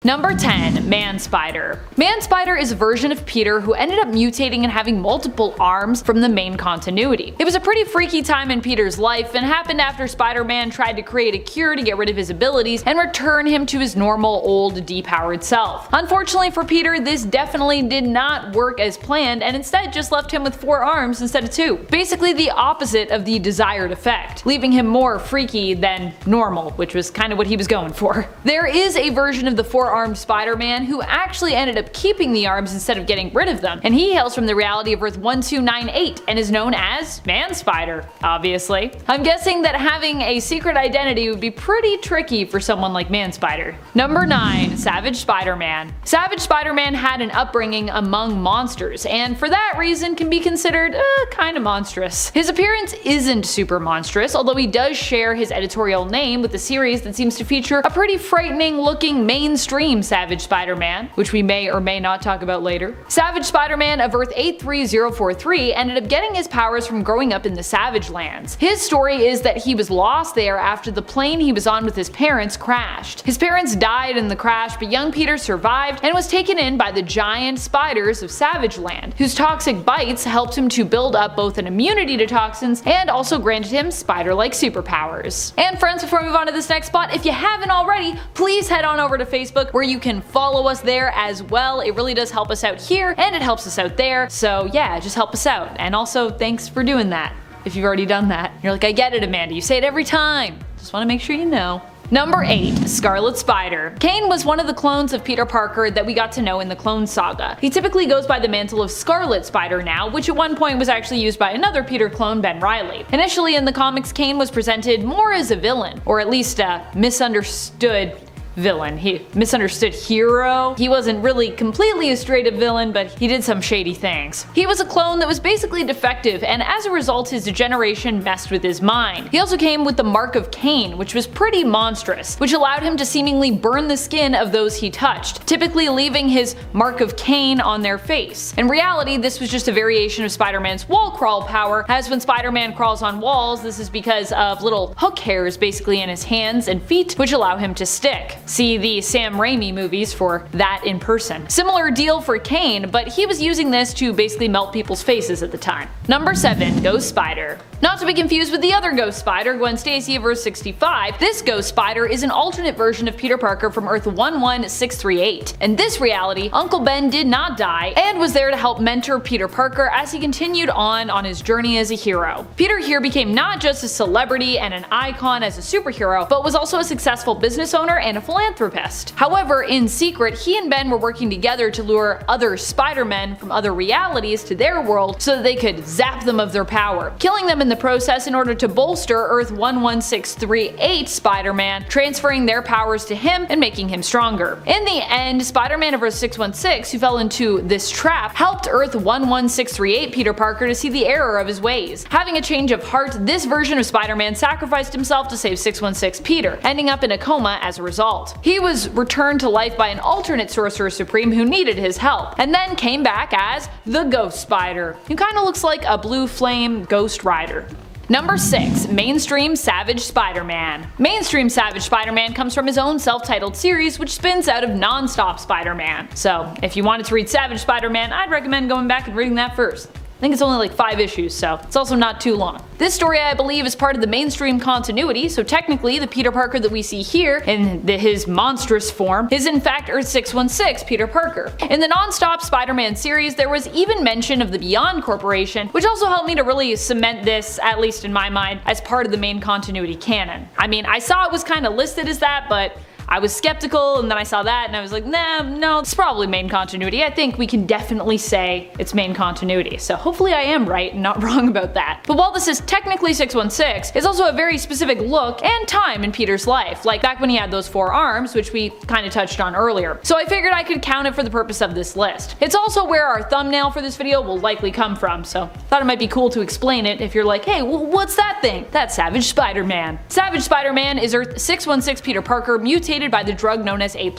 Number 10. Man-Spider. Man-Spider is a version of Peter who ended up mutating and having multiple arms from the main continuity. It was a pretty freaky time in Peter's life and happened after Spider-Man tried to create a cure to get rid of his abilities and return him to his normal old depowered self. Unfortunately for Peter, this definitely did not work as planned and instead just left him with 4 arms instead of 2. Basically the opposite of the desired effect, leaving him more freaky than normal, which was kind of what he was going for. There is a version of the 4-armed Spider-Man who actually ended up keeping the arms instead of getting rid of them, and he hails from the reality of Earth 1298 and is known as Man-Spider, obviously. I'm guessing that having a secret identity would be pretty tricky for someone like Man-Spider. Number 9. Savage Spider-Man. Savage Spider-Man had an upbringing among monsters, and for that reason can be considered kinda monstrous. His appearance isn't super monstrous, although he does share his editorial name with a series that seems to feature a pretty frightening looking mainstream Savage Spider-Man, which we may or may not talk about later. Savage Spider-Man of Earth 83043 ended up getting his powers from growing up in the Savage Lands. His story is that he was lost there after the plane he was on with his parents crashed. His parents died in the crash, but young Peter survived and was taken in by the giant spiders of Savage Land, whose toxic bites helped him to build up both an immunity to toxins and also granted him spider-like superpowers. And friends, before we move on to this next spot, if you haven't already, please head on over to Facebook where you can follow us there as well. It really does help us out here and it helps us out there, so yeah, just help us out. And also thanks for doing that if you've already done that. You're like, I get it, Amanda, you say it every time. Just want to make sure you know. Number 8. Scarlet Spider. Kane was one of the clones of Peter Parker that we got to know in the Clone Saga. He typically goes by the mantle of Scarlet Spider now, which at one point was actually used by another Peter clone, Ben Reilly. Initially in the comics, Kane was presented more as a villain, or at least a misunderstood villain. He misunderstood hero. He wasn't really completely a straight up villain, but he did some shady things. He was a clone that was basically defective, and as a result his degeneration messed with his mind. He also came with the mark of Cain, which was pretty monstrous, which allowed him to seemingly burn the skin of those he touched, typically leaving his mark of Cain on their face. In reality, this was just a variation of Spider-Man's wall crawl power, as when Spider-Man crawls on walls, this is because of little hook hairs basically in his hands and feet, which allow him to stick. See the Sam Raimi movies for that in person. Similar deal for Kane, but he was using this to basically melt people's faces at the time. Number 7. Ghost Spider. Not to be confused with the other Ghost Spider, Gwen Stacy of Earth 65, this Ghost Spider is an alternate version of Peter Parker from Earth 11638. In this reality, Uncle Ben did not die and was there to help mentor Peter Parker as he continued on his journey as a hero. Peter here became not just a celebrity and an icon as a superhero, but was also a successful business owner and a philanthropist. However, in secret, he and Ben were working together to lure other Spider-Men from other realities to their world so that they could zap them of their power, killing them in the process in order to bolster Earth 11638 Spider-Man, transferring their powers to him and making him stronger. In the end, Spider-Man of Earth 616, who fell into this trap, helped Earth 11638 Peter Parker to see the error of his ways. Having a change of heart, this version of Spider-Man sacrificed himself to save 616 Peter, ending up in a coma as a result. He was returned to life by an alternate Sorcerer Supreme who needed his help, and then came back as the Ghost Spider, who kinda looks like a blue flame Ghost Rider. Number 6. Mainstream Savage Spider-Man. Mainstream Savage Spider-Man comes from his own self-titled series, which spins out of Non-Stop Spider-Man. So if you wanted to read Savage Spider-Man, I'd recommend going back and reading that first. I think it's only like 5 issues, so it's also not too long. This story, I believe, is part of the mainstream continuity, so technically the Peter Parker that we see here in his monstrous form is in fact Earth 616 Peter Parker. In the Non-Stop Spider-Man series, there was even mention of the Beyond Corporation, which also helped me to really cement this, at least in my mind, as part of the main continuity canon. I mean, I saw it was kind of listed as that, but I was skeptical, and then I saw that and I was like, nah, no, it's probably main continuity. I think we can definitely say it's main continuity. So hopefully I am right and not wrong about that. But while this is technically 616, it's also a very specific look and time in Peter's life, like back when he had those 4 arms, which we kind of touched on earlier. So I figured I could count it for the purpose of this list. It's also where our thumbnail for this video will likely come from, so thought it might be cool to explain it if you're like, hey, what's that thing? That's Savage Spider-Man. Savage Spider-Man is Earth 616 Peter Parker mutated motivated by the drug known as A+,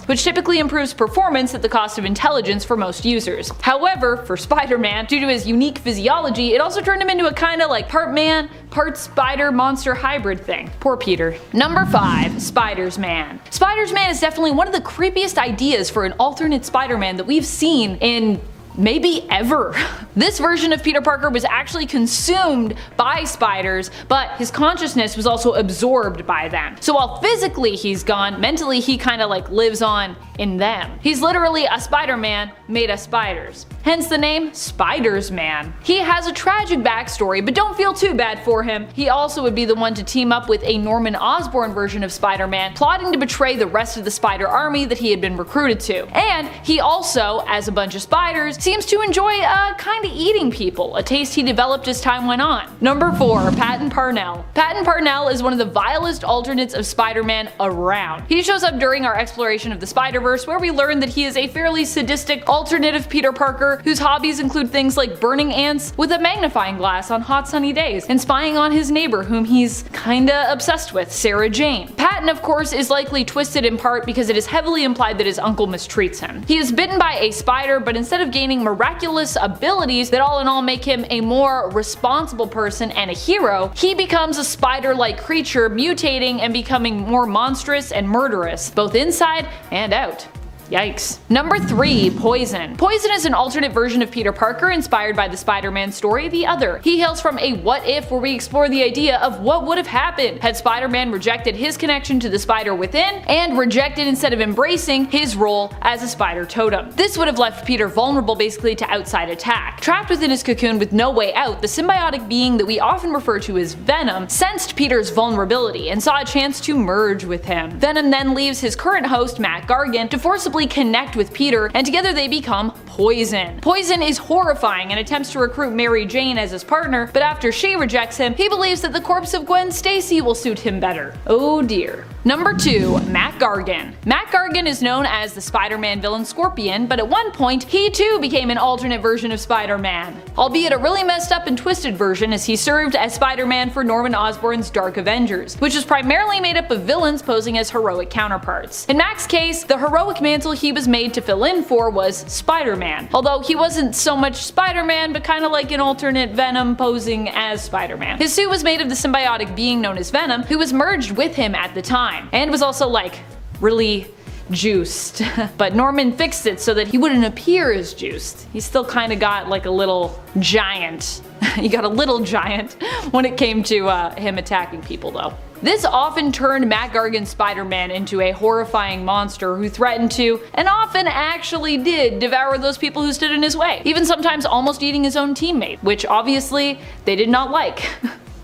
which typically improves performance at the cost of intelligence for most users. However, for Spider-Man, due to his unique physiology, it also turned him into a kinda like part man, part spider monster hybrid thing. Poor Peter. Number 5. Spider-Man. Spider-Man is definitely one of the creepiest ideas for an alternate Spider-Man that we've seen in maybe ever. This version of Peter Parker was actually consumed by spiders, but his consciousness was also absorbed by them. So while physically he's gone, mentally he kinda like lives on in them. He's literally a Spider-Man made of spiders. Hence the name Spiders-Man. He has a tragic backstory, but don't feel too bad for him. He also would be the one to team up with a Norman Osborn version of Spider-Man, plotting to betray the rest of the spider army that he had been recruited to. And he also, as a bunch of spiders, seems to enjoy kinda eating people, a taste he developed as time went on. Number 4. Patton Parnell. Patton Parnell is one of the vilest alternates of Spider-Man around. He shows up during our exploration of the Spider-Verse, where we learn that he is a fairly sadistic alternate of Peter Parker, whose hobbies include things like burning ants with a magnifying glass on hot sunny days, and spying on his neighbor whom he's kinda obsessed with, Sarah Jane. Patton, of course, is likely twisted in part because it is heavily implied that his uncle mistreats him. He is bitten by a spider, but instead of gaining miraculous abilities that all in all make him a more responsible person and a hero, he becomes a spider-like creature, mutating and becoming more monstrous and murderous, both inside and out. Yikes. Number 3. Poison. Poison is an alternate version of Peter Parker inspired by the Spider-Man story The Other. He hails from a what if where we explore the idea of what would have happened had Spider-Man rejected his connection to the spider within and rejected instead of embracing his role as a spider totem. This would have left Peter vulnerable basically to outside attack. Trapped within his cocoon with no way out, the symbiotic being that we often refer to as Venom sensed Peter's vulnerability and saw a chance to merge with him. Venom then leaves his current host Matt Gargan to forcibly connect with Peter, and together they become Poison. Poison is horrifying and attempts to recruit Mary Jane as his partner, but after she rejects him, he believes that the corpse of Gwen Stacy will suit him better. Oh dear. Number 2. Matt Gargan. Matt Gargan is known as the Spider-Man villain Scorpion, but at one point he too became an alternate version of Spider-Man, albeit a really messed up and twisted version, as he served as Spider-Man for Norman Osborn's Dark Avengers, which is primarily made up of villains posing as heroic counterparts. In Mac's case, the heroic mantle he was made to fill in for was Spider-Man, although he wasn't so much Spider-Man but kinda like an alternate Venom posing as Spider-Man. His suit was made of the symbiotic being known as Venom, who was merged with him at the time, and was also like really juiced. But Norman fixed it so that he wouldn't appear as juiced. He still kinda got like a little giant. He got a little giant when it came to him attacking people though. This often turned Matt Gargan's Spider-Man into a horrifying monster who threatened to, and often actually did, devour those people who stood in his way, even sometimes almost eating his own teammate, which obviously they did not like.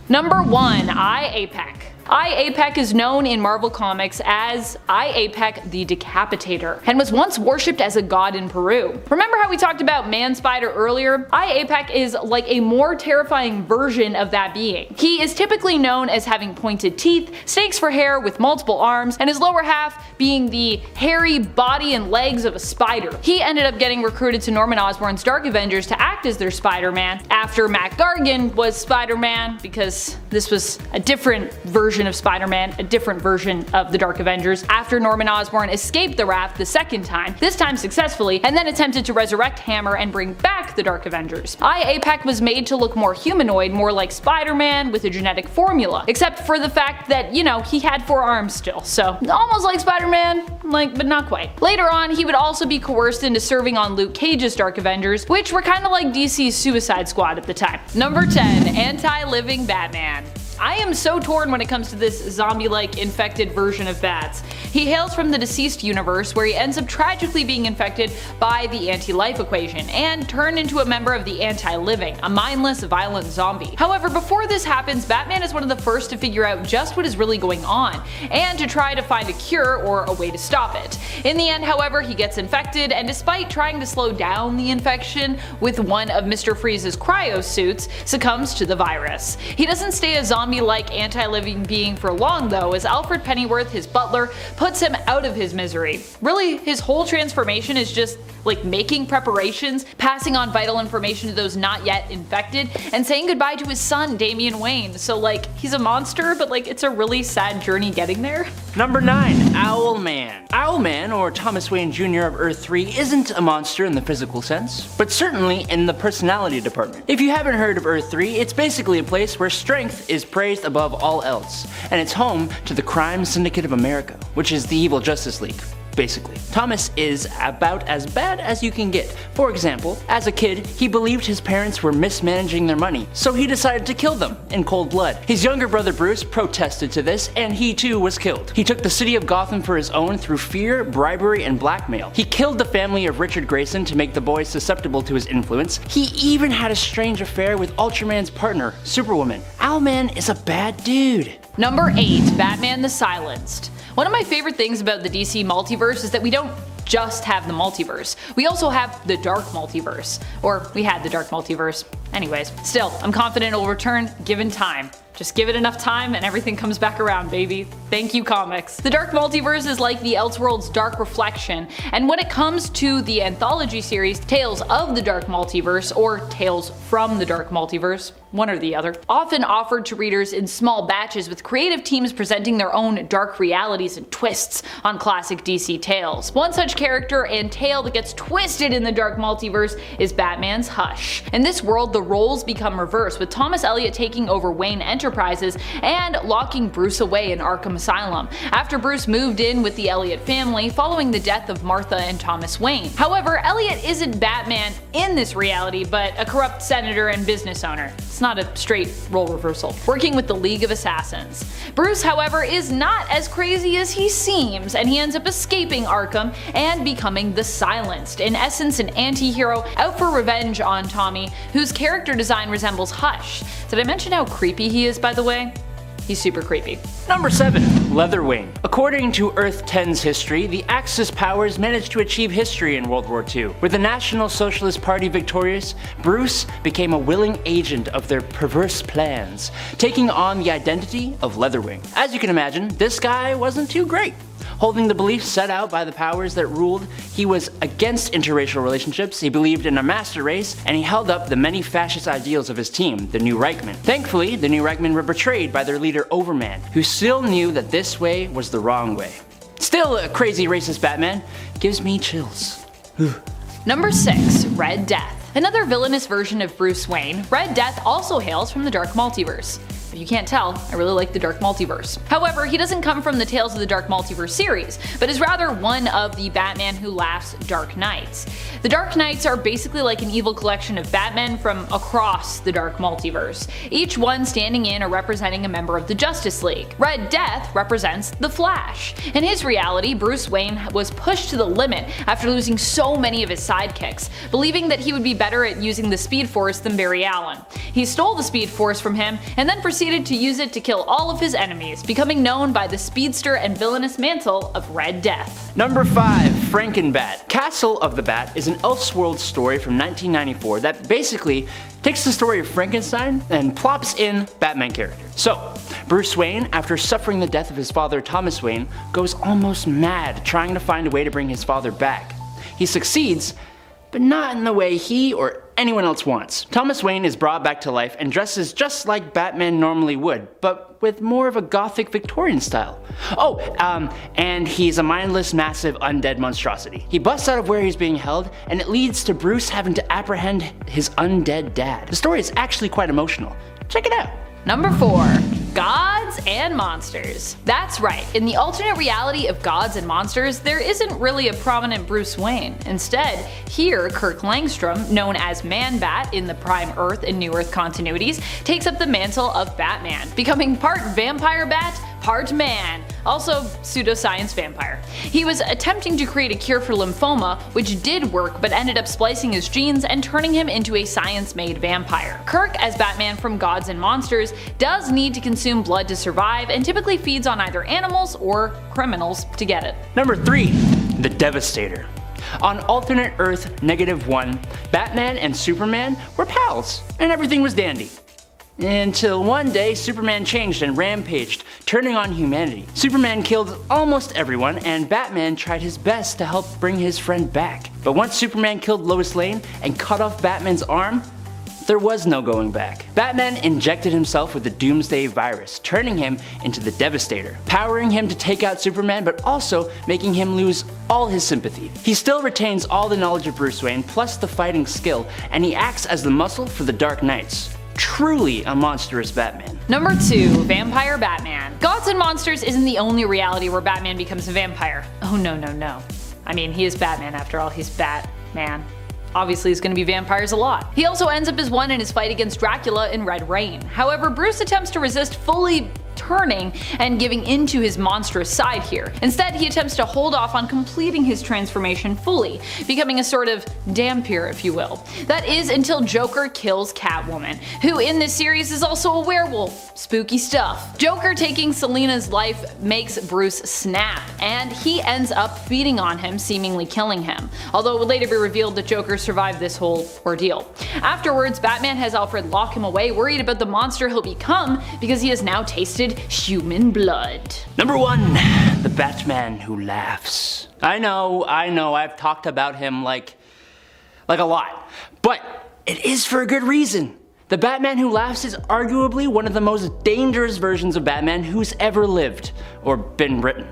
Number 1. I-APEC. I-APEC is known in Marvel Comics as I-APEC the Decapitator, and was once worshipped as a god in Peru. Remember how we talked about Man-Spider earlier? I-APEC is like a more terrifying version of that being. He is typically known as having pointed teeth, snakes for hair with multiple arms, and his lower half being the hairy body and legs of a spider. He ended up getting recruited to Norman Osborn's Dark Avengers to act as their Spider-Man after Matt Gargan was Spider-Man, because this was a different version of Spider-Man, a different version of the Dark Avengers, after Norman Osborn escaped the Wrath the second time, this time successfully, and then attempted to resurrect Hammer and bring back the Dark Avengers. I-APEC was made to look more humanoid, more like Spider-Man with a genetic formula, except for the fact that, you know, he had 4 arms still, so almost like Spider-Man, like, but not quite. Later on, he would also be coerced into serving on Luke Cage's Dark Avengers, which were kinda like DC's Suicide Squad at the time. Number 10. Anti-Living Batman. I am so torn when it comes to this zombie-like infected version of Bats. He hails from the Deceased universe, where he ends up tragically being infected by the anti-life equation and turned into a member of the anti-living, a mindless, violent zombie. However, before this happens, Batman is one of the first to figure out just what is really going on, and to try to find a cure or a way to stop it. In the end, however, he gets infected, and despite trying to slow down the infection with one of Mr. Freeze's cryo suits, succumbs to the virus. He doesn't stay a zombie zombie-like anti-living being for long though, as Alfred Pennyworth, his butler, puts him out of his misery. Really, his whole transformation is just like making preparations, passing on vital information to those not yet infected, and saying goodbye to his son Damian Wayne. So like, he's a monster, but like it's a really sad journey getting there. Number 9. Owlman. Owlman, or Thomas Wayne Jr. of Earth 3, isn't a monster in the physical sense, but certainly in the personality department. If you haven't heard of Earth 3, it's basically a place where strength is praised above all else, and it's home to the Crime Syndicate of America, which is the evil Justice League. Basically, Thomas is about as bad as you can get. For example, as a kid, he believed his parents were mismanaging their money, so he decided to kill them in cold blood. His younger brother Bruce protested to this, and he too was killed. He took the city of Gotham for his own through fear, bribery, and blackmail. He killed the family of Richard Grayson to make the boys susceptible to his influence. He even had a strange affair with Ultraman's partner, Superwoman. Owlman is a bad dude. Number 8. Batman the Silenced. One of my favorite things about the DC multiverse is that we don't just have the multiverse. We also have the dark multiverse. Or we had the dark multiverse. Anyways, still, I'm confident it'll return given time. Just give it enough time and everything comes back around, baby. Thank you, comics. The dark multiverse is like the Elseworlds' dark reflection, and when it comes to the anthology series Tales of the Dark Multiverse, or Tales from the Dark Multiverse, one or the other, often offered to readers in small batches with creative teams presenting their own dark realities and twists on classic DC tales. One such character and tale that gets twisted in the dark multiverse is Batman's Hush. In this world, the roles become reversed, with Thomas Elliot taking over Wayne Enterprises and locking Bruce away in Arkham Asylum, after Bruce moved in with the Elliot family following the death of Martha and Thomas Wayne. However, Elliot isn't Batman in this reality, but a corrupt senator and business owner. It's not a straight role reversal, working with the League of Assassins. Bruce, however, is not as crazy as he seems, and he ends up escaping Arkham and becoming the Silenced, in essence an anti-hero out for revenge on Tommy, whose character design resembles Hush. Did I mention how creepy he is, by the way? He's super creepy. Number 7. Leatherwing. According to Earth 10's history, the Axis powers managed to achieve history in World War II. With the National Socialist Party victorious, Bruce became a willing agent of their perverse plans, taking on the identity of Leatherwing. As you can imagine, this guy wasn't too great. Holding the beliefs set out by the powers that ruled, he was against interracial relationships, he believed in a master race, and he held up the many fascist ideals of his team, the New Reichman. Thankfully, the New Reichman were betrayed by their leader Overman, who still knew that this way was the wrong way. Still a crazy racist Batman. Gives me chills. Number 6. Red Death. Another villainous version of Bruce Wayne, Red Death also hails from the Dark Multiverse. If you can't tell, I really like the Dark Multiverse. However, he doesn't come from the Tales of the Dark Multiverse series, but is rather one of the Batman Who Laughs Dark Knights. The Dark Knights are basically like an evil collection of Batmen from across the Dark Multiverse, each one standing in or representing a member of the Justice League. Red Death represents the Flash. In his reality, Bruce Wayne was pushed to the limit after losing so many of his sidekicks, believing that he would be better at using the Speed Force than Barry Allen. He stole the Speed Force from him and then proceeded to use it to kill all of his enemies, becoming known by the speedster and villainous mantle of Red Death. Number 5. Frankenbat. Castle of the Bat is an Elseworlds story from 1994 that basically takes the story of Frankenstein and plops in Batman characters. So, Bruce Wayne, after suffering the death of his father Thomas Wayne, goes almost mad trying to find a way to bring his father back. He succeeds, but not in the way he or anyone else wants. Thomas Wayne is brought back to life and dresses just like Batman normally would, but with more of a gothic Victorian style. And he's a mindless, massive, undead monstrosity. He busts out of where he's being held, and it leads to Bruce having to apprehend his undead dad. The story is actually quite emotional. Check it out. Number 4. Gods and Monsters. That's right, in the alternate reality of Gods and Monsters, there isn't really a prominent Bruce Wayne. Instead, here Kirk Langstrom, known as Man-Bat in the Prime Earth and New Earth continuities, takes up the mantle of Batman, becoming part vampire bat, part man, also pseudoscience vampire. He was attempting to create a cure for lymphoma, which did work but ended up splicing his genes and turning him into a science-made vampire. Kirk, as Batman from Gods and Monsters, does need to consume blood to survive and typically feeds on either animals or criminals to get it. Number 3. The Devastator. On alternate Earth -1, Batman and Superman were pals, and everything was dandy. Until one day, Superman changed and rampaged, turning on humanity. Superman killed almost everyone, and Batman tried his best to help bring his friend back. But once Superman killed Lois Lane and cut off Batman's arm, there was no going back. Batman injected himself with the Doomsday virus, turning him into the Devastator, powering him to take out Superman but also making him lose all his sympathy. He still retains all the knowledge of Bruce Wayne plus the fighting skill, and he acts as the muscle for the Dark Knights. Truly a monstrous Batman. Number 2. Vampire Batman. Gods and Monsters isn't the only reality where Batman becomes a vampire. Oh no. I mean, he is Batman after all, he's Batman. Obviously he's going to be vampires a lot. He also ends up as one in his fight against Dracula in Red Rain. However, Bruce attempts to resist fully turning and giving into his monstrous side here. Instead, he attempts to hold off on completing his transformation fully, becoming a sort of Dhampir, if you will. That is until Joker kills Catwoman, who in this series is also a werewolf. Spooky stuff. Joker taking Selina's life makes Bruce snap, and he ends up feeding on him, seemingly killing him, although it would later be revealed that Joker survived this whole ordeal. Afterwards, Batman has Alfred lock him away, worried about the monster he'll become because he has now tasted human blood. Number 1. The Batman who laughs. I know, I've talked about him like a lot, but it is for a good reason. The Batman who laughs is arguably one of the most dangerous versions of Batman who's ever lived, or been written.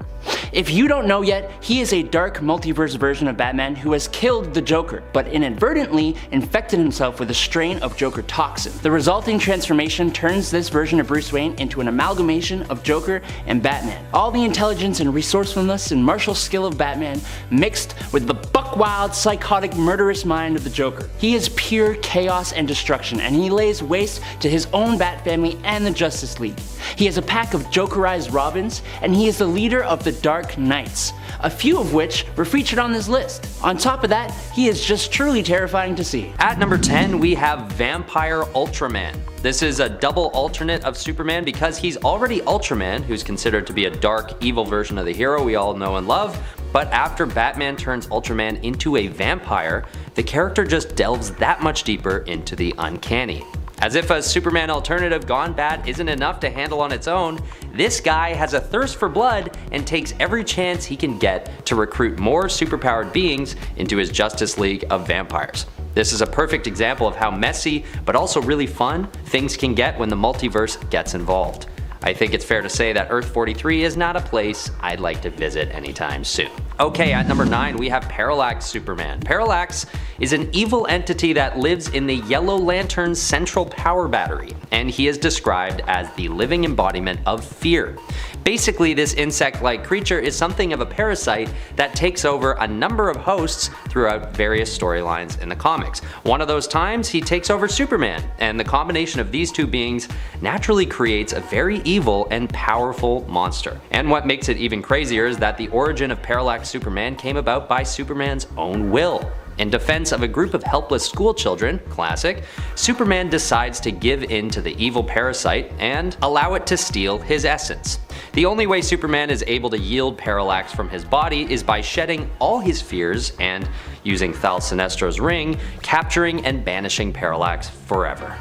If you don't know yet, he is a dark multiverse version of Batman who has killed the Joker, but inadvertently infected himself with a strain of Joker toxin. The resulting transformation turns this version of Bruce Wayne into an amalgamation of Joker and Batman. All the intelligence and resourcefulness and martial skill of Batman mixed with the buck-wild, psychotic, murderous mind of the Joker. He is pure chaos and destruction, and he lays waste to his own Bat family and the Justice League. He has a pack of Jokerized Robins, and he is the leader of the Dark Knights, a few of which were featured on this list. On top of that, he is just truly terrifying to see. At number 10, we have Vampire Ultraman. This is a double alternate of Superman because he's already Ultraman, who's considered to be a dark, evil version of the hero we all know and love. But after Batman turns Ultraman into a vampire, the character just delves that much deeper into the uncanny. As if a Superman alternative gone bad isn't enough to handle on its own, this guy has a thirst for blood and takes every chance he can get to recruit more superpowered beings into his Justice League of Vampires. This is a perfect example of how messy, but also really fun, things can get when the multiverse gets involved. I think it's fair to say that Earth 43 is not a place I'd like to visit anytime soon. Okay, at number 9 we have Parallax Superman. Parallax is an evil entity that lives in the Yellow Lantern's central power battery, and he is described as the living embodiment of fear. Basically, this insect-like creature is something of a parasite that takes over a number of hosts throughout various storylines in the comics. One of those times, he takes over Superman, and the combination of these two beings naturally creates a very evil and powerful monster. And what makes it even crazier is that the origin of Parallax Superman came about by Superman's own will. In defense of a group of helpless schoolchildren, classic, Superman decides to give in to the evil parasite and allow it to steal his essence. The only way Superman is able to yield Parallax from his body is by shedding all his fears and, using Thal Sinestro's ring, capturing and banishing Parallax forever.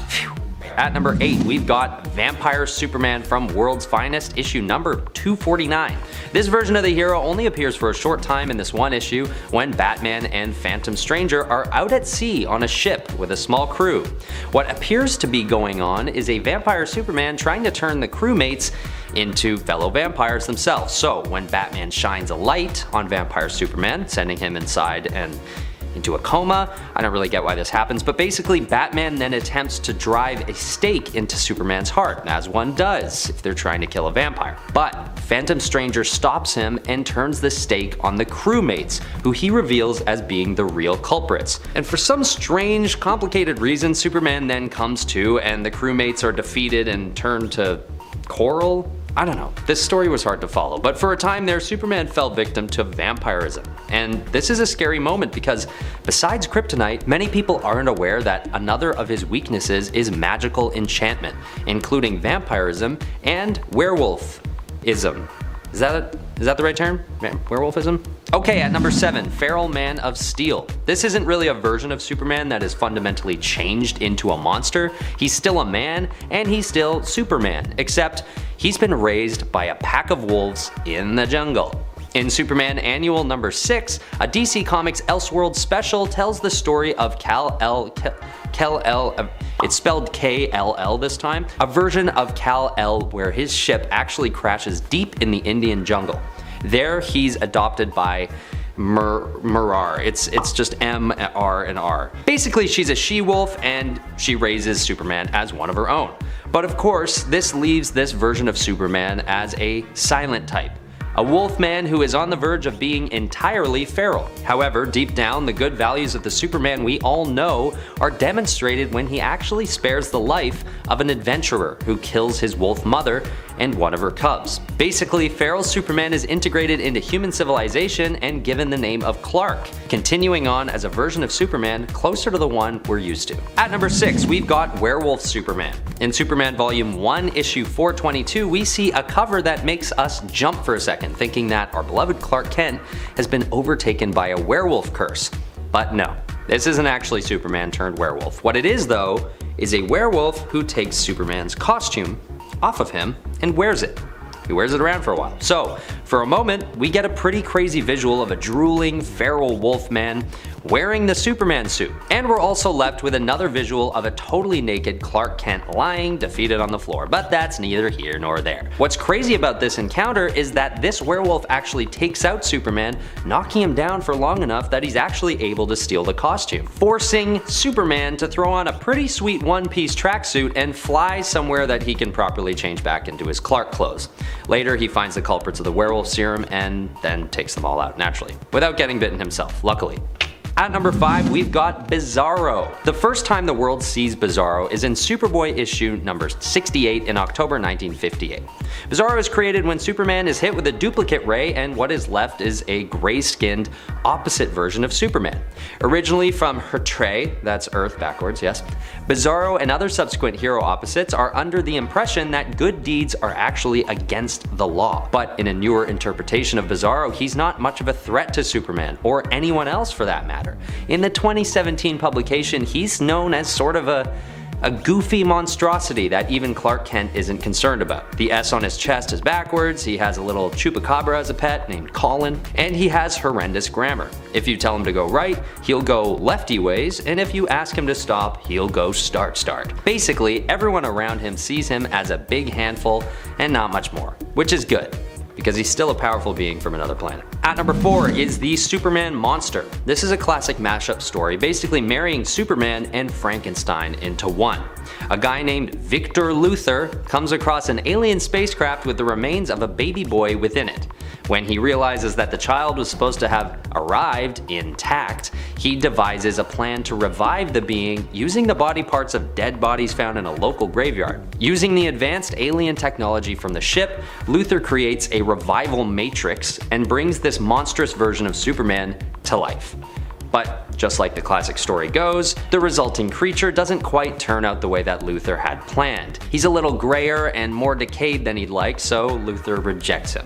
Phew. At number 8, we've got Vampire Superman from World's Finest, issue number 249. This version of the hero only appears for a short time in this one issue when Batman and Phantom Stranger are out at sea on a ship with a small crew. What appears to be going on is a Vampire Superman trying to turn the crewmates into fellow vampires themselves. So when Batman shines a light on Vampire Superman, sending him inside and into a coma. I don't really get why this happens, but basically Batman then attempts to drive a stake into Superman's heart, as one does if they're trying to kill a vampire. But Phantom Stranger stops him and turns the stake on the crewmates, who he reveals as being the real culprits. And for some strange, complicated reason, Superman then comes to and the crewmates are defeated and turned to coral? I don't know. This story was hard to follow, but for a time there, Superman fell victim to vampirism. And this is a scary moment because besides kryptonite, many people aren't aware that another of his weaknesses is magical enchantment, including vampirism and werewolfism. Is that the right term? Werewolfism? Okay, at number 7, Feral Man of Steel. This isn't really a version of Superman that is fundamentally changed into a monster. He's still a man, and he's still Superman, except he's been raised by a pack of wolves in the jungle. In Superman Annual number 6, a DC Comics Elseworld special tells the story of Kal-El, it's spelled K-L-L this time, a version of Kal-El where his ship actually crashes deep in the Indian jungle. There he's adopted by Mirar. It's just M, R, and R. Basically, she's a she-wolf and she raises Superman as one of her own. But of course, this leaves this version of Superman as a silent type. A wolf man who is on the verge of being entirely feral. However, deep down, the good values of the Superman we all know are demonstrated when he actually spares the life of an adventurer who kills his wolf mother and one of her cubs. Basically, feral Superman is integrated into human civilization and given the name of Clark, continuing on as a version of Superman closer to the one we're used to. At number 6, we've got Werewolf Superman. In Superman Volume 1, Issue 422, we see a cover that makes us jump for a second, thinking that our beloved Clark Kent has been overtaken by a werewolf curse. But no, this isn't actually Superman turned werewolf. What it is, though, is a werewolf who takes Superman's costume off of him and wears it. He wears it around for a while. So, for a moment, we get a pretty crazy visual of a drooling, feral wolf man wearing the Superman suit. And we're also left with another visual of a totally naked Clark Kent lying defeated on the floor, but that's neither here nor there. What's crazy about this encounter is that this werewolf actually takes out Superman, knocking him down for long enough that he's actually able to steal the costume, forcing Superman to throw on a pretty sweet one-piece tracksuit and fly somewhere that he can properly change back into his Clark clothes. Later, he finds the culprits of the werewolf serum and then takes them all out naturally, without getting bitten himself, luckily. At number 5, we've got Bizarro. The first time the world sees Bizarro is in Superboy issue number 68 in October 1958. Bizarro is created when Superman is hit with a duplicate ray and what is left is a gray-skinned, opposite version of Superman. Originally from Hertre, that's Earth backwards, yes, Bizarro and other subsequent hero opposites are under the impression that good deeds are actually against the law. But in a newer interpretation of Bizarro, he's not much of a threat to Superman, or anyone else for that matter. In the 2017 publication, he's known as sort of a goofy monstrosity that even Clark Kent isn't concerned about. The S on his chest is backwards, he has a little chupacabra as a pet named Colin, and he has horrendous grammar. If you tell him to go right, he'll go lefty ways, and if you ask him to stop, he'll go start. Basically, everyone around him sees him as a big handful and not much more, which is good, because he's still a powerful being from another planet. At number 4 is the Superman Monster. This is a classic mashup story, basically marrying Superman and Frankenstein into one. A guy named Victor Luthor comes across an alien spacecraft with the remains of a baby boy within it. When he realizes that the child was supposed to have arrived intact, he devises a plan to revive the being using the body parts of dead bodies found in a local graveyard. Using the advanced alien technology from the ship, Luthor creates a revival matrix and brings this monstrous version of Superman to life. But just like the classic story goes, the resulting creature doesn't quite turn out the way that Luthor had planned. He's a little grayer and more decayed than he'd like, so Luthor rejects him,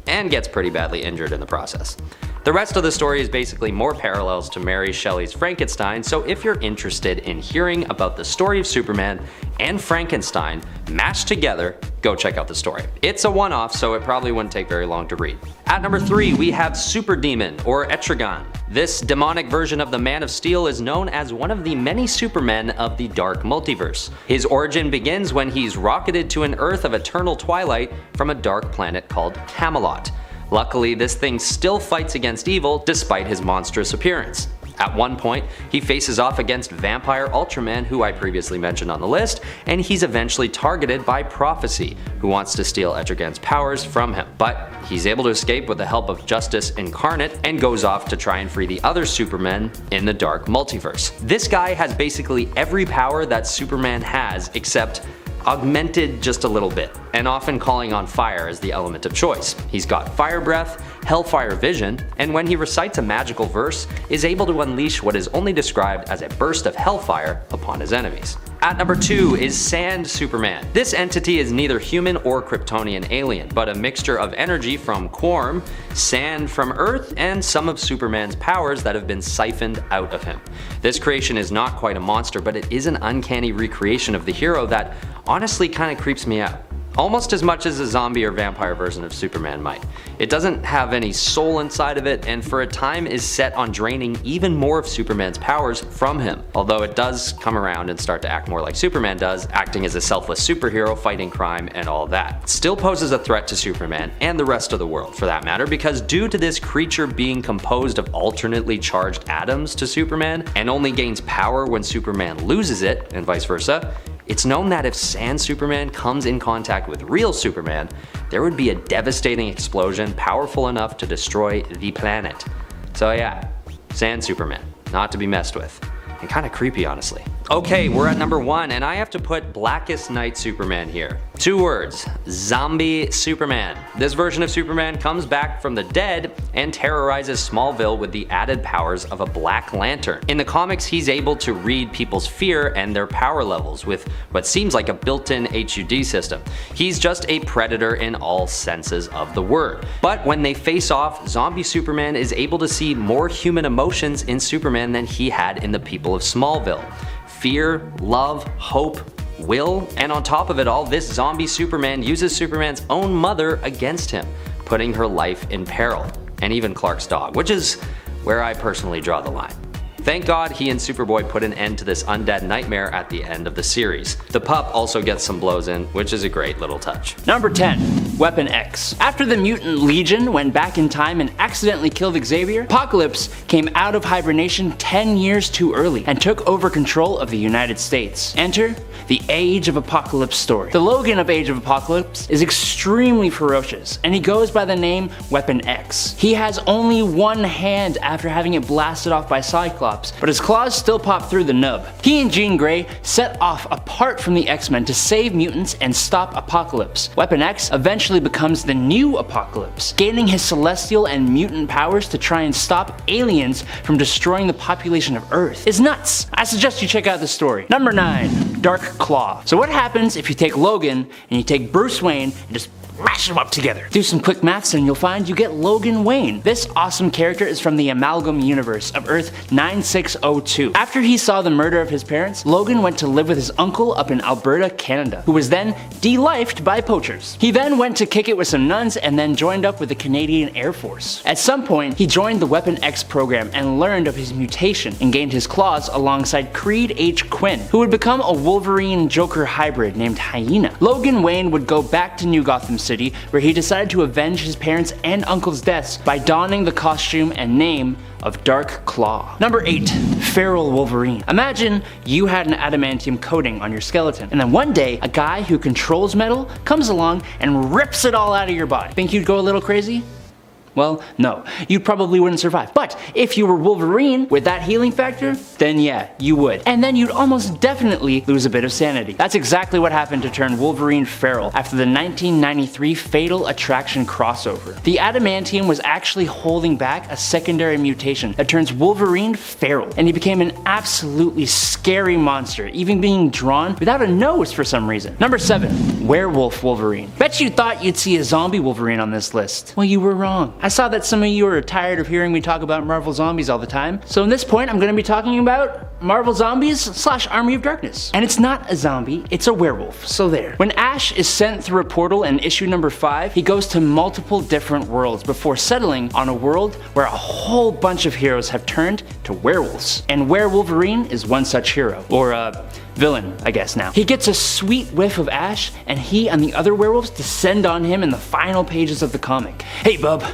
and gets pretty badly injured in the process. The rest of the story is basically more parallels to Mary Shelley's Frankenstein, so if you're interested in hearing about the story of Superman and Frankenstein mashed together, go check out the story. It's a one-off, so it probably wouldn't take very long to read. At number 3, we have Super Demon, or Etrigan. This demonic version of the Man of Steel is known as one of the many Supermen of the Dark Multiverse. His origin begins when he's rocketed to an Earth of eternal twilight from a dark planet called Camelot. Luckily, this thing still fights against evil despite his monstrous appearance. At one point, he faces off against Vampire Ultraman, who I previously mentioned on the list, and he's eventually targeted by Prophecy, who wants to steal Etrigan's powers from him. But he's able to escape with the help of Justice Incarnate and goes off to try and free the other Supermen in the Dark Multiverse. This guy has basically every power that Superman has except augmented just a little bit, and often calling on fire as the element of choice. He's got fire breath, hellfire vision, and when he recites a magical verse, is able to unleash what is only described as a burst of hellfire upon his enemies. At number 2 is Sand Superman. This entity is neither human or Kryptonian alien, but a mixture of energy from Quarm, sand from Earth, and some of Superman's powers that have been siphoned out of him. This creation is not quite a monster, but it is an uncanny recreation of the hero that honestly kind of creeps me out. Almost as much as a zombie or vampire version of Superman might. It doesn't have any soul inside of it, and for a time is set on draining even more of Superman's powers from him. Although it does come around and start to act more like Superman does, acting as a selfless superhero, fighting crime and all that. It still poses a threat to Superman, and the rest of the world for that matter, because due to this creature being composed of alternately charged atoms to Superman, and only gains power when Superman loses it, and vice versa, it's known that if Sand Superman comes in contact with real Superman, there would be a devastating explosion powerful enough to destroy the planet. So yeah, Sand Superman, not to be messed with. And kinda creepy, honestly. Okay, we're at number 1, and I have to put Blackest Night Superman here. 2 words, Zombie Superman. This version of Superman comes back from the dead and terrorizes Smallville with the added powers of a Black Lantern. In the comics, he's able to read people's fear and their power levels with what seems like a built-in HUD system. He's just a predator in all senses of the word. But when they face off, Zombie Superman is able to see more human emotions in Superman than he had in the people of Smallville. Fear, love, hope, will, and on top of it all, this zombie Superman uses Superman's own mother against him, putting her life in peril, and even Clark's dog, which is where I personally draw the line. Thank God he and Superboy put an end to this undead nightmare at the end of the series. The pup also gets some blows in, which is a great little touch. Number 10. Weapon X. After the Mutant Legion went back in time and accidentally killed Xavier, Apocalypse came out of hibernation 10 years too early and took over control of the United States. Enter the Age of Apocalypse story. The Logan of Age of Apocalypse is extremely ferocious, and he goes by the name Weapon X. He has only one hand after having it blasted off by Cyclops, but his claws still pop through the nub. He and Jean Grey set off apart from the X-Men to save mutants and stop Apocalypse. Weapon X eventually becomes the new Apocalypse, gaining his celestial and mutant powers to try and stop aliens from destroying the population of Earth. It's nuts! I suggest you check out the story. Number 9. Dark Claw. So what happens if you take Logan and you take Bruce Wayne and just mash them up together? Do some quick maths and you'll find you get Logan Wayne. This awesome character is from the Amalgam universe of Earth 9602. After he saw the murder of his parents, Logan went to live with his uncle up in Alberta, Canada, who was then de-lifed by poachers. He then went to kick it with some nuns and then joined up with the Canadian Air Force. At some point, he joined the Weapon X program and learned of his mutation and gained his claws alongside Creed H. Quinn, who would become a Wolverine-Joker hybrid named Hyena. Logan Wayne would go back to New Gotham City, where he decided to avenge his parents' and uncle's deaths by donning the costume and name of Dark Claw. Number 8. Feral Wolverine. Imagine you had an adamantium coating on your skeleton, and then one day, a guy who controls metal comes along and rips it all out of your body. Think you'd go a little crazy? Well, no, you probably wouldn't survive. But if you were Wolverine with that healing factor, then yeah, you would. And then you'd almost definitely lose a bit of sanity. That's exactly what happened to turn Wolverine feral after the 1993 Fatal Attraction crossover. The adamantium was actually holding back a secondary mutation that turns Wolverine feral, and he became an absolutely scary monster, even being drawn without a nose for some reason. Number 7. Werewolf Wolverine. Bet you thought you'd see a zombie Wolverine on this list. Well, you were wrong. I saw that some of you are tired of hearing me talk about Marvel Zombies all the time, so in this point I'm going to be talking about Marvel Zombies / Army of Darkness. And it's not a zombie, it's a werewolf, so there. When Ash is sent through a portal in issue number 5, he goes to multiple different worlds before settling on a world where a whole bunch of heroes have turned to werewolves. And Werewolverine is one such hero, or villain, I guess now. He gets a sweet whiff of Ash, and he and the other werewolves descend on him in the final pages of the comic. Hey bub,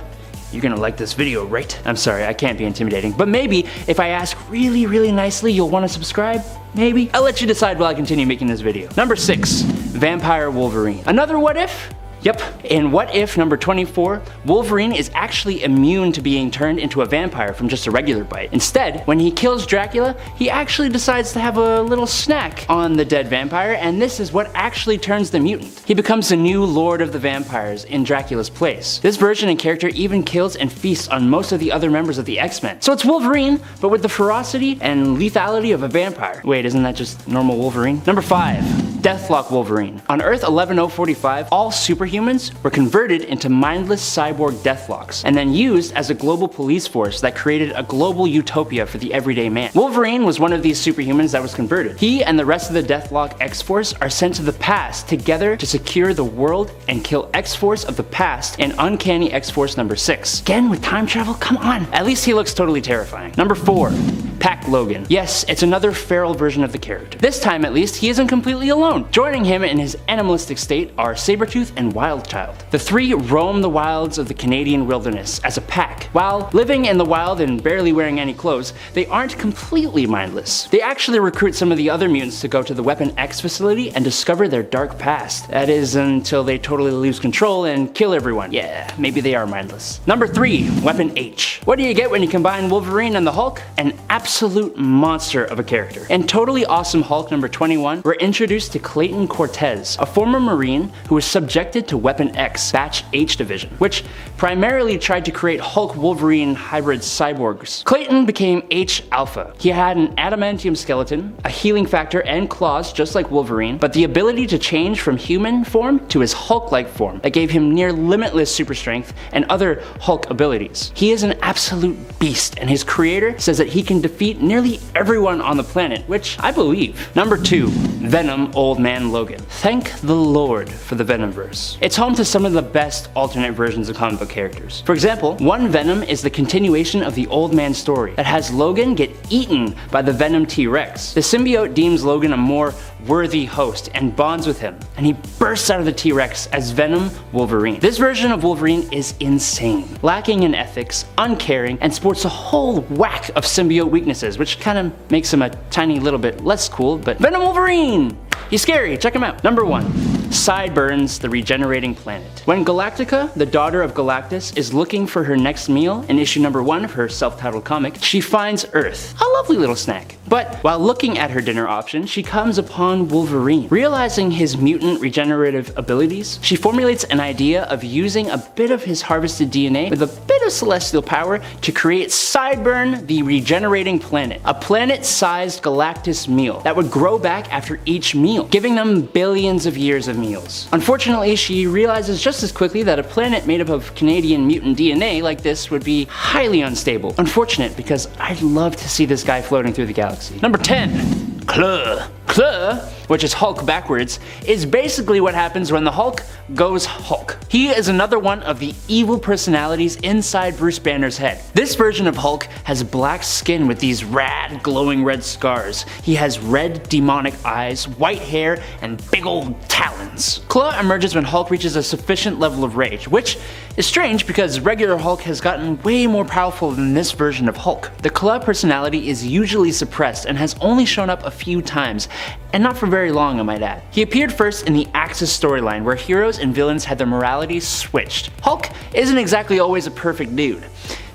you're gonna like this video, right? I'm sorry, I can't be intimidating, but maybe if I ask really nicely, you'll wanna subscribe? Maybe? I'll let you decide while I continue making this video. Number 6, Vampire Wolverine. Another what if? Yep, in What If number 24, Wolverine is actually immune to being turned into a vampire from just a regular bite. Instead, when he kills Dracula, he actually decides to have a little snack on the dead vampire, and this is what actually turns the mutant. He becomes the new Lord of the Vampires in Dracula's place. This version and character even kills and feasts on most of the other members of the X-Men. So it's Wolverine, but with the ferocity and lethality of a vampire. Wait, isn't that just normal Wolverine? Number 5. Deathlock Wolverine. On Earth 11045, all superhumans were converted into mindless cyborg Deathlocks, and then used as a global police force that created a global utopia for the everyday man. Wolverine was one of these superhumans that was converted. He and the rest of the Deathlock X-Force are sent to the past together to secure the world and kill X-Force of the past in Uncanny X-Force number 6. Again, with time travel? Come on! At least he looks totally terrifying. Number 4. Pac Logan. Yes, it's another feral version of the character. This time at least, he isn't completely alone. Joining him in his animalistic state are Sabretooth and Wildchild. The three roam the wilds of the Canadian wilderness as a pack. While living in the wild and barely wearing any clothes, they aren't completely mindless. They actually recruit some of the other mutants to go to the Weapon X facility and discover their dark past. That is until they totally lose control and kill everyone. Yeah, maybe they are mindless. Number 3. Weapon H. What do you get when you combine Wolverine and the Hulk? An absolute monster of a character. In Totally Awesome Hulk number 21, we're introduced to Clayton Cortez, a former Marine who was subjected to Weapon X Batch H division, which primarily tried to create Hulk-Wolverine hybrid cyborgs. Clayton became H-Alpha. He had an adamantium skeleton, a healing factor, and claws just like Wolverine, but the ability to change from human form to his Hulk-like form that gave him near limitless super strength and other Hulk abilities. He is an absolute beast, and his creator says that he can defeat nearly everyone on the planet, which I believe. Number 2. Venom Old Man Logan. Thank the Lord for the Venomverse. It's home to some of the best alternate versions of comic book characters. For example, one Venom is the continuation of the Old Man story that has Logan get eaten by the Venom T-Rex. The symbiote deems Logan a more worthy host and bonds with him, and he bursts out of the T-Rex as Venom Wolverine. This version of Wolverine is insane, lacking in ethics, uncaring, and sports a whole whack of symbiote weaknesses, which kind of makes him a tiny little bit less cool, but Venom Wolverine! He's scary, check him out. Number 1. Sideburns, the regenerating planet. When Galactica, the daughter of Galactus, is looking for her next meal in issue number 1 of her self-titled comic, she finds Earth, a lovely little snack. But while looking at her dinner option, she comes upon Wolverine. Realizing his mutant regenerative abilities, she formulates an idea of using a bit of his harvested DNA with a bit of celestial power to create Sideburn, the regenerating planet, a planet-sized Galactus meal that would grow back after each meal, giving them billions of years of meals. Unfortunately, she realizes just as quickly that a planet made up of Canadian mutant DNA like this would be highly unstable. Unfortunate, because I'd love to see this guy floating through the galaxy. Number 10. Claw. Claw, which is Hulk backwards, is basically what happens when the Hulk goes Hulk. He is another one of the evil personalities inside Bruce Banner's head. This version of Hulk has black skin with these rad, glowing red scars. He has red, demonic eyes, white hair, and big old talons. Claw emerges when Hulk reaches a sufficient level of rage, which is strange because regular Hulk has gotten way more powerful than this version of Hulk. The Claw personality is usually suppressed and has only shown up a few times, and not for very long, I might add. He appeared first in the Axis storyline, where heroes and villains had their morality switched. Hulk isn't exactly always a perfect dude.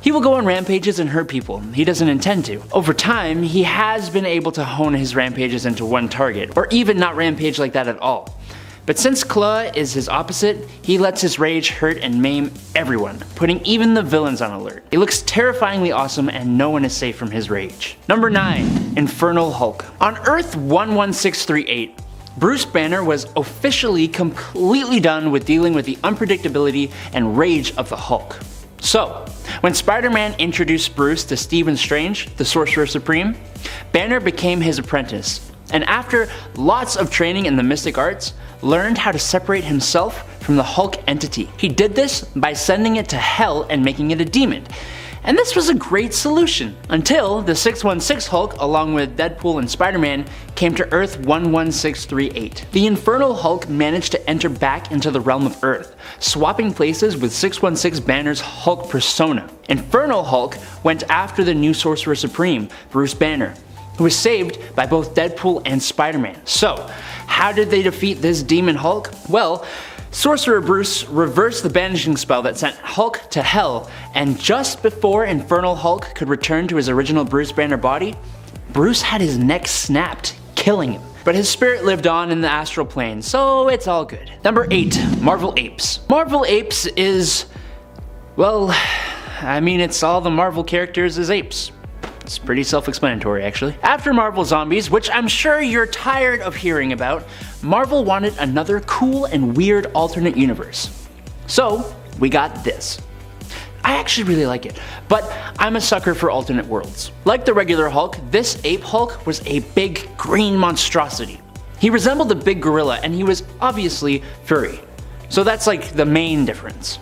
He will go on rampages and hurt people. He doesn't intend to. Over time, he has been able to hone his rampages into one target, or even not rampage like that at all. But since Claw is his opposite, he lets his rage hurt and maim everyone, putting even the villains on alert. He looks terrifyingly awesome, and no one is safe from his rage. Number 9. Infernal Hulk. On Earth 11638, Bruce Banner was officially completely done with dealing with the unpredictability and rage of the Hulk. So, when Spider-Man introduced Bruce to Stephen Strange, the Sorcerer Supreme, Banner became his apprentice, and after lots of training in the mystic arts, learned how to separate himself from the Hulk entity. He did this by sending it to hell and making it a demon. And this was a great solution, until the 616 Hulk, along with Deadpool and Spider-Man, came to Earth 11638. The Infernal Hulk managed to enter back into the realm of Earth, swapping places with 616 Banner's Hulk persona. Infernal Hulk went after the new Sorcerer Supreme, Bruce Banner, who was saved by both Deadpool and Spider-Man. So, how did they defeat this demon Hulk? Well, Sorcerer Bruce reversed the banishing spell that sent Hulk to hell, and just before Infernal Hulk could return to his original Bruce Banner body, Bruce had his neck snapped, killing him. But his spirit lived on in the astral plane, so it's all good. Number 8, Marvel Apes. Marvel Apes is, well, I mean, it's all the Marvel characters as apes. It's pretty self-explanatory, actually. After Marvel Zombies, which I'm sure you're tired of hearing about, Marvel wanted another cool and weird alternate universe. So, we got this. I actually really like it, but I'm a sucker for alternate worlds. Like the regular Hulk, this ape Hulk was a big green monstrosity. He resembled a big gorilla, and he was obviously furry. So that's like the main difference.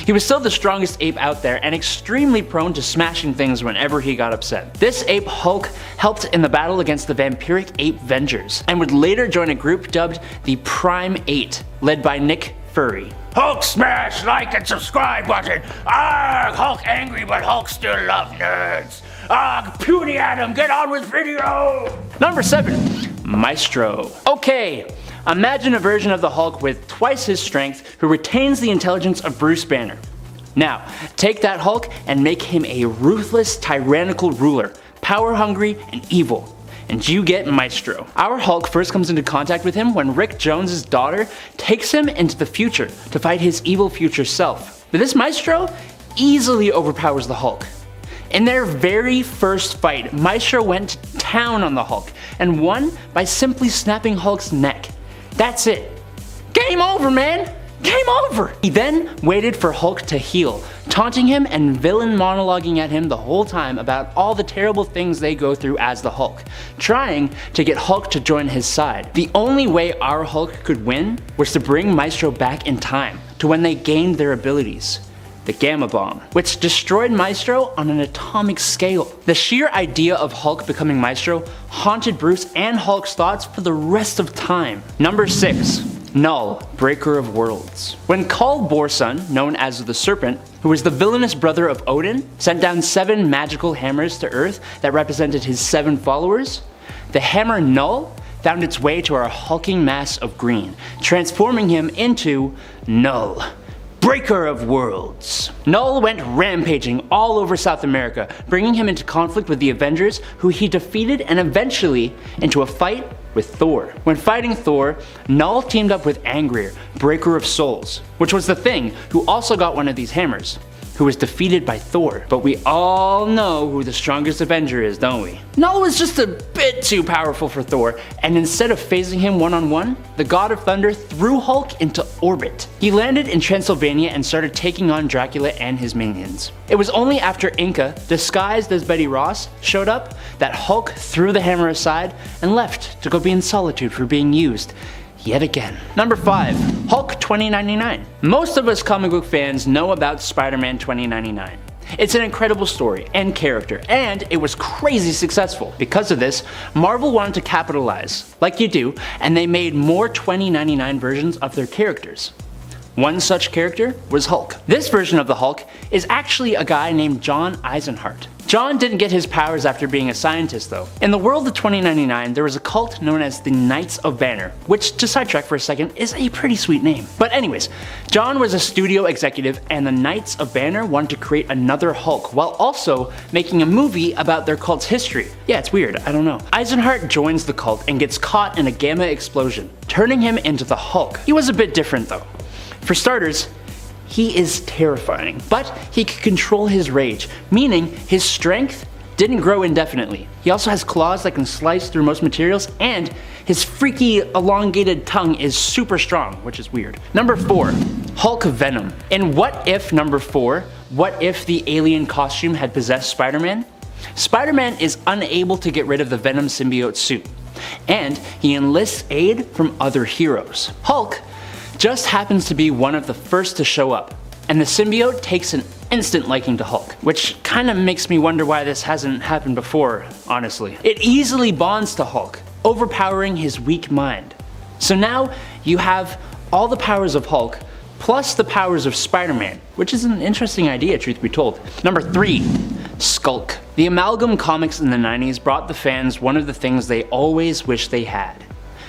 He was still the strongest ape out there and extremely prone to smashing things whenever he got upset. This ape Hulk helped in the battle against the vampiric ape Vengers, and would later join a group dubbed the Prime 8, led by Nick Fury. Hulk smash like and subscribe button. Hulk angry, but Hulk still love nerds. Puny Adam, get on with video. Number 7, Maestro. Okay, imagine a version of the Hulk with twice his strength who retains the intelligence of Bruce Banner. Now, take that Hulk and make him a ruthless, tyrannical ruler, power-hungry and evil. And you get Maestro. Our Hulk first comes into contact with him when Rick Jones' daughter takes him into the future to fight his evil future self. But this Maestro easily overpowers the Hulk. In their very first fight, Maestro went to town on the Hulk and won by simply snapping Hulk's neck. That's it. Game over, man! Game over! He then waited for Hulk to heal, taunting him and villain monologuing at him the whole time about all the terrible things they go through as the Hulk, trying to get Hulk to join his side. The only way our Hulk could win was to bring Maestro back in time, to when they gained their abilities. The Gamma Bomb, which destroyed Maestro on an atomic scale. The sheer idea of Hulk becoming Maestro haunted Bruce and Hulk's thoughts for the rest of time. Number 6. Null, Breaker of Worlds. When Kull Borsun, known as the Serpent, who was the villainous brother of Odin, sent down 7 magical hammers to Earth that represented his 7 followers, the hammer Null found its way to our hulking mass of green, transforming him into Null, Breaker of Worlds. Null went rampaging all over South America, bringing him into conflict with the Avengers, who he defeated, and eventually into a fight with Thor. When fighting Thor, Null teamed up with Angrier, Breaker of Souls, which was the Thing, who also got one of these hammers, who was defeated by Thor. But we all know who the strongest Avenger is, don't we? Null was just a bit too powerful for Thor, and instead of facing him one-on-one, the God of Thunder threw Hulk into orbit. He landed in Transylvania and started taking on Dracula and his minions. It was only after Inca, disguised as Betty Ross, showed up that Hulk threw the hammer aside and left to go be in solitude for being used yet again. Number 5, Hulk 2099. Most of us comic book fans know about Spider-Man 2099. It's an incredible story and character, and it was crazy successful. Because of this, Marvel wanted to capitalize, like you do, and they made more 2099 versions of their characters. One such character was Hulk. This version of the Hulk is actually a guy named John Eisenhart. John didn't get his powers after being a scientist though. In the world of 2099, there was a cult known as the Knights of Banner, which, to sidetrack for a second, is a pretty sweet name. But anyways, John was a studio executive and the Knights of Banner wanted to create another Hulk while also making a movie about their cult's history. Yeah, it's weird, I don't know. Eisenhart joins the cult and gets caught in a gamma explosion, turning him into the Hulk. He was a bit different though. For starters, he is terrifying, but he can control his rage, meaning his strength didn't grow indefinitely. He also has claws that can slice through most materials, and his freaky elongated tongue is super strong, which is weird. Number 4, Hulk Venom. In What If number 4, what if the alien costume had possessed Spider-Man? Spider-Man is unable to get rid of the Venom symbiote suit, and he enlists aid from other heroes. Hulk just happens to be one of the first to show up, and the symbiote takes an instant liking to Hulk, which kinda makes me wonder why this hasn't happened before, honestly. It easily bonds to Hulk, overpowering his weak mind. So now you have all the powers of Hulk, plus the powers of Spider-Man, which is an interesting idea, truth be told. Number 3, Skulk. The Amalgam comics in the 90s brought the fans one of the things they always wished they had: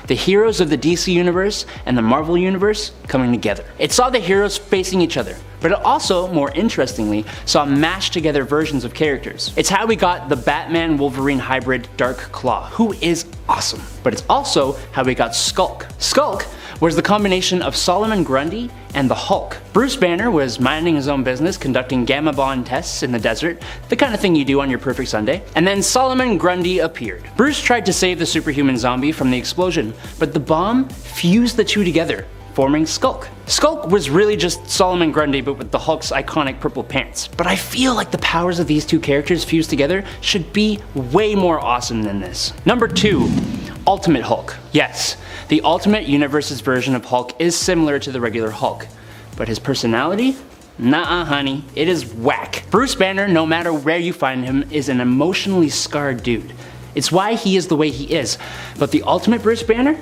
the heroes of the DC universe and the Marvel universe coming together. It saw the heroes facing each other, but it also, more interestingly, saw mashed together versions of characters. It's how we got the Batman-Wolverine hybrid Dark Claw, who is awesome. But it's also how we got Skulk. Skulk was the combination of Solomon Grundy and the Hulk. Bruce Banner was minding his own business, conducting gamma bond tests in the desert, the kind of thing you do on your perfect Sunday. And then Solomon Grundy appeared. Bruce tried to save the superhuman zombie from the explosion, but the bomb fused the two together, forming Skulk. Skulk was really just Solomon Grundy but with the Hulk's iconic purple pants. But I feel like the powers of these two characters fused together should be way more awesome than this. Number 2. Ultimate Hulk. Yes, the Ultimate Universe's version of Hulk is similar to the regular Hulk, but his personality? Nuh-uh, honey, it is whack. Bruce Banner, no matter where you find him, is an emotionally scarred dude. It's why he is the way he is. But the Ultimate Bruce Banner?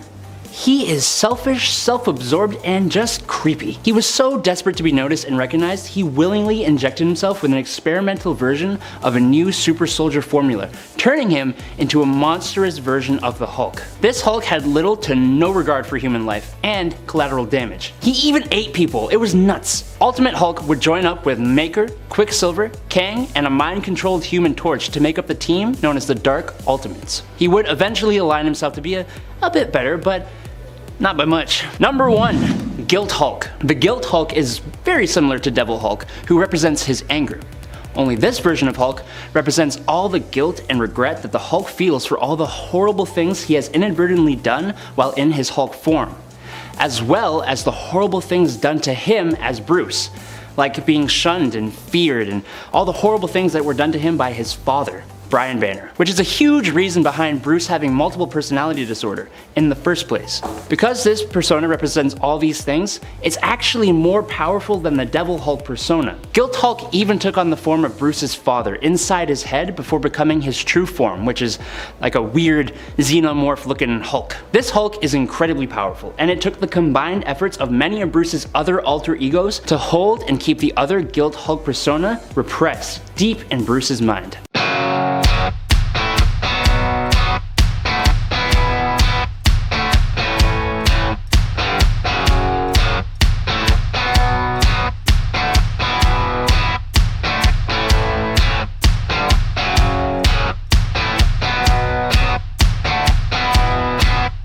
He is selfish, self-absorbed, and just creepy. He was so desperate to be noticed and recognized, he willingly injected himself with an experimental version of a new super soldier formula, turning him into a monstrous version of the Hulk. This Hulk had little to no regard for human life and collateral damage. He even ate people, it was nuts. Ultimate Hulk would join up with Maker, Quicksilver, Kang, and a mind-controlled Human Torch to make up the team known as the Dark Ultimates. He would eventually align himself to be a bit better, but not by much. Number 1. Guilt Hulk. The Guilt Hulk is very similar to Devil Hulk, who represents his anger. Only this version of Hulk represents all the guilt and regret that the Hulk feels for all the horrible things he has inadvertently done while in his Hulk form, as well as the horrible things done to him as Bruce, like being shunned and feared and all the horrible things that were done to him by his father, Brian Banner, which is a huge reason behind Bruce having multiple personality disorder in the first place. Because this persona represents all these things, it's actually more powerful than the Devil Hulk persona. Guilt Hulk even took on the form of Bruce's father inside his head before becoming his true form, which is like a weird xenomorph looking Hulk. This Hulk is incredibly powerful, and it took the combined efforts of many of Bruce's other alter egos to hold and keep the other Guilt Hulk persona repressed deep in Bruce's mind.